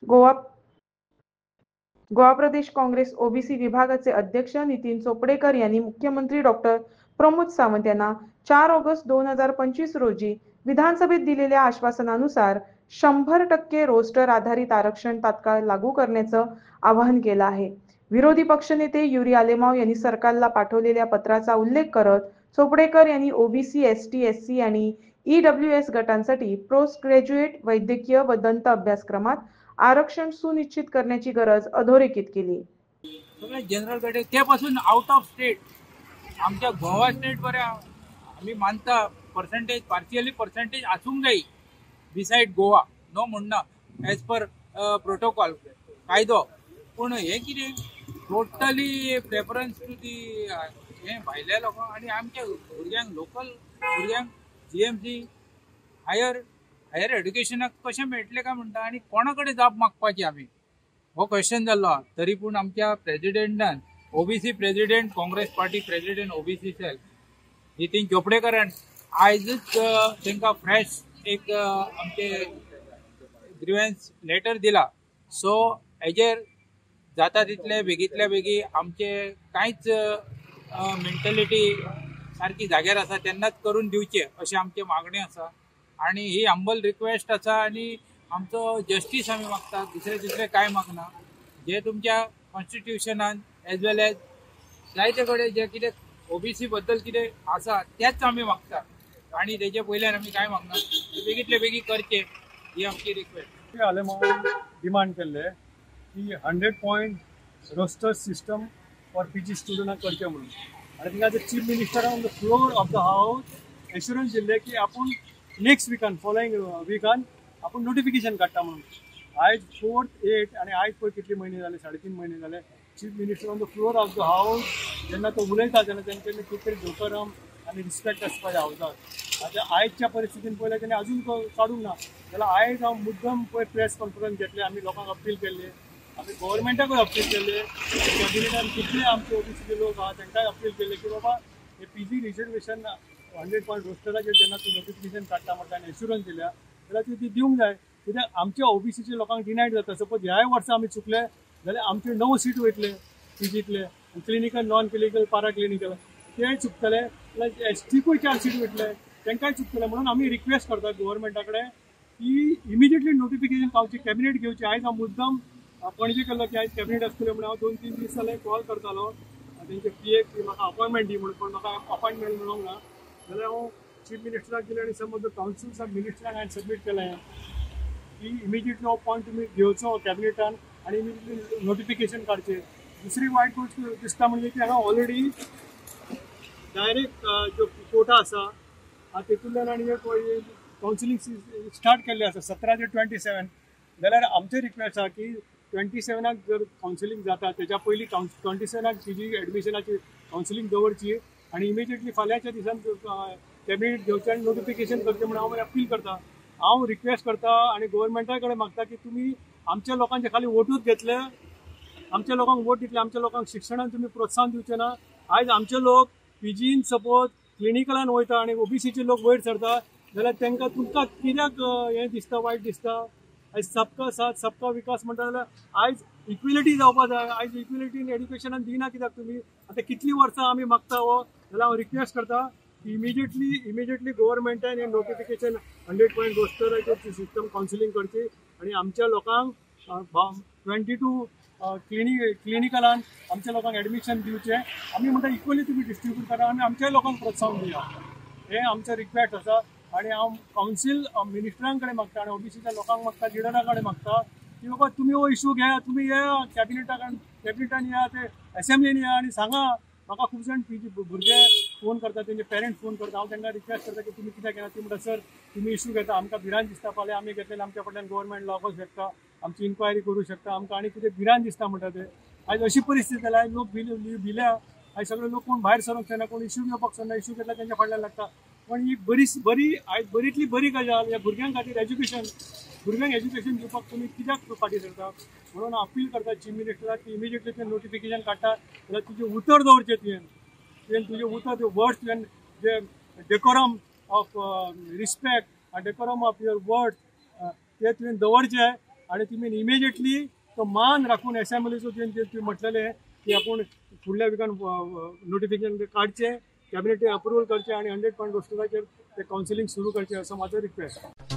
गोवा प्रदेश Congress OBC विभागाचे अध्यक्ष नितीन चोपडेकर यांनी मुख्यमंत्री डॉक्टर प्रमोद सावंत यांना 4 ऑगस्ट 2025 रोजी विधानसभेत दिलेल्या आश्वासनानुसार 100% रोस्टर आधारित आरक्षण तात्काळ लागू करण्याचं आवाहन केलं आहे। विरोधी पक्षनेते युरी आलेमाव यांनी सरकारला पाठवलेल्या पत्राचा उल्लेख करत चोपडेकर यांनी ओबीसी, एसटी, एससी आणि ईडब्ल्यूएस गटांसाठी पोस्ट ग्रॅज्युएट वैद्यकीय व दंत अभ्यासक्रमात आरक्षण सुनिश्चित करण्याची गरज अधोरेखित केली। सगळे जनरल गट त्यापासून आउट ऑफ स्टेट आमच्या गोवा स्टेट बरे आम्ही मानता पर्सेंटेज पार्शियली पर्सेंटेज आसूंक जाय बिसाइड गोवा नो म्हणना एज पर प्रोटोकॉल कायदो पूण हे कितें टोटली प्रेफरन्स टू दी हे भायल्या लोकांक आनी आमच्या भुरग्यांक लोकल भुरग्यांक जीएमसी हायर एड्युकेशनाक कशें मेळटलें काय म्हणटा आनी कोणा कडेन जाप मागपाची आमी हो क्वेश्चन जाल्लो तरी पूण आमच्या प्रेसिडेंटान OBC president Congress party president OBC cell Nitin चोपडेकरान आयजच तांकां फ्रेश एक आमचे ग्रीवेंस लेटर दिला। सो हेजेर जाता तितले बेगीतल्या बेगी आमचे कांयच मेंटलिटी सारकी जाग्यार आसा तेन्नाच करून दिवचे अशी आमची मागणी आसा आणि ही हंबल रिक्वेस्ट आसा आणि आमचो जस्टीस आमी मागता दुसरे काय मागना जे तुमच्या कॉन्स्टिट्युशनान एज वेल एज जायते कडेन जे कितें ओबीसी बद्दल कितें आसा तेच आमी मागता आणि तेजे पयल्यार आमी काय मागना बेगीतले बेगी करचे ही आमची रिक्वेस्ट। डिमांड केल्ले की 100 point roster system for PG स्टुडंटांक करचे म्हणून आणि तिका chief minister on the floor of the house assurance दिले की आपण नेक्स्ट वीकान फॉलोइंग वीकान आपण नोटिफिकेशन काडटा म्हणून आयज 4th 8 आणि आयज पळय कितले महिने जाले 3.5 महिने जाले chief minister on the floor of the house जेन्ना तो उलयता तेन्ना तेंचे कितें तरी जोकरम आनी रिस्पेक्ट आसपा जाय हावजात। आता आयजच्या परिस्थितीन पळयल्यार तेणे अजून काडूंक ना जाल्यार आयज हांव मुद्दम पळय प्रेस कॉन्फरन्स घेतले आमी लोकांक अपील केल्ले आमी गव्हर्मेंटाकूय अपील केल्ले कॅबिनेटान कितले आमचे ओबीसीचे लोक आहा तांकांय अपील केले की बाबा हे पीजी रिजर्वेशन 100 पॉइंट रोस्टराचेर जेन्ना तूं नोटिफिकेशन काडटा म्हणटा आनी एश्युरन्स दिल्या जाल्यार ती दिवंक जाय कित्याक आमच्या ओबीसीच्या लोकांक डिनायड जाता। सपोज ह्या वर्सा आमी चुकले जाल्यार आमचे 9 सीट वयतले पीजीतले clinical non clinical para clinical ते चुकतले जाल्यार एसटीकूय 4 सीट वयतले तांकांय चुकतले म्हणून आमी रिक्वेस्ट करता गव्हर्मेंटा कडेन की इमिजिएटली नोटिफिकेशन पावचे कॅबिनेट घेवचे। आयज हांव मुद्दम पणजे केल्लो की आयज कॅबिनेट आसतले म्हणून हांव 2-3 दीस जाले कॉल करतालो तेंचे पीएक म्हाका अपॉयंटमेंट दी म्हणून पण म्हाका अपॉयंटमेंट मेळोंक ना जाल्यार हांव चीफ मिनिस्टराक दिलें आनी समज द कावन्सिल्स ऑफ मिनिस्टराक हांवें सबमीट केलें की इमिजिएटली हो पॉयंट तुमी घेवचो कॅबिनेटान आनी इमिजिएटली नोटिफिकेशन काडचें। दुसरी वायट गोश्ट दिसता म्हणजे की हांगा ऑलरेडी डायरेक्ट ज्यो कोटा आसा तेतूंतल्यान आनी कावन्सिलींग स्टार्ट केल्लें आसा 17 ते 27 जाल्यार आमचे रिक्वेस्ट आसा की 27 जर कावन्सिलींग जाता तेच्या पयलीं 27 पीजी एडमिशनाची कावन्सिलींग दवरची आणि इमिजिएटली फाल्यांच्या दिसान कॅबिनेट घेवचें आनी नोटिफिकेशन करचें म्हणून हांव अपील करता। हांव रिक्वेस्ट करता आनी गव्हर्मेंटा कडेन मागता की तुमी आमच्या लोकांचे खाली वोटूच घेतले आमच्या लोकांक वोट दितले आमच्या लोकांक शिक्षणान तुमी प्रोत्साहन दिवचे ना। आयज आमचे लोक पीजीन सपोज क्लिनिकलान वयता आनी ओबीसीचे लोक वयर सरता जाल्यार तांकां तुमकां कित्याक हें दिसता वायट दिसता। आयज सबका साथ सबका विकास म्हणटा जाल्यार आयज इक्विलिटी जावपा जाय। आयज इक्विलिटी इन एड्युकेशनान दिना कित्याक तुमी आतां कितलीं वर्सां आमी मागता हो जाल्यार हांव रिक्वेस्ट करता इमिजिएटली गव्हर्मेंटान हें नोटिफिकेशन 100 पॉइंट रोस्टराचेर सिस्टम कावन्सिलींग करची आनी आमच्या लोकांक 22 क्लिनिकलान आमच्या लोकांक एडमिशन दिवचें। आमी म्हणटा इक्वली तुमी डिस्ट्रिब्यूट करा आमी आमच्या लोकांक प्रोत्साहन दिया हें आमचें रिक्वेस्ट आसा। आनी हांव कावन्सील मिनिस्टरां कडेन मागता आनी ओबीसीच्या लोकांक मागता लिडरा कडेन मागता की बाबा तुमी हो इशू घ्या तुमी या कॅबिनेटान या ते असेंब्लीन या आनी सांगा। म्हाका खूब जाण पीजी भुरगे फोन करता तेंचे पेरंट्स फोन करता हांव तांकां रिक्वेस्ट करता की तुमी कित्याक घेना ती म्हणटा सर तुमी इशू घेता आमकां भिरांत दिसता फाल्यां आमी घेतलेले आमच्या फाटल्यान गव्हर्मेंट लॉ वचूं शकता आमची इन्क्वायरी करूं शकता आमकां आनी कितें भिरांत दिसता म्हणटा ते। आयज अशी परिस्थिती जाल्या आयज लोक भिल्या आयज सगळे लोक कोण भायर सरूंक शकना कोण इशू घेवपाक सोदना इशू घेतला तेंच्या फाटल्यान लागता। पण ही बरी आयज बरीतली बरी गजाल ह्या भुरग्यां खातीर भुरग्यांक एज्युकेशन दिवपाक तुमी कित्याक फाटीं सरता म्हणून अपील करता चीफ मिनिस्टराक की इमिजिएटली ते नोटिफिकेशन काडटा जाल्यार तुजें उतर दवरचें तुवें तुजें उतर वर्ड्स तुवें जे decorum of respect decorum of your words ते तुवें दवरचें आणि तुम्ही इमिजिएटली तो मान राखून असेंब्लीचो तुम्ही म्हटलेले की आपण फुडल्या विकान नोटिफिकेशन काढचे कॅबिनेट अप्रुव्हल करचे आणि 100% गोष्टीचेर ते काउन्सिलिंग सुरू करचे असं माझं रिक्वेस्ट.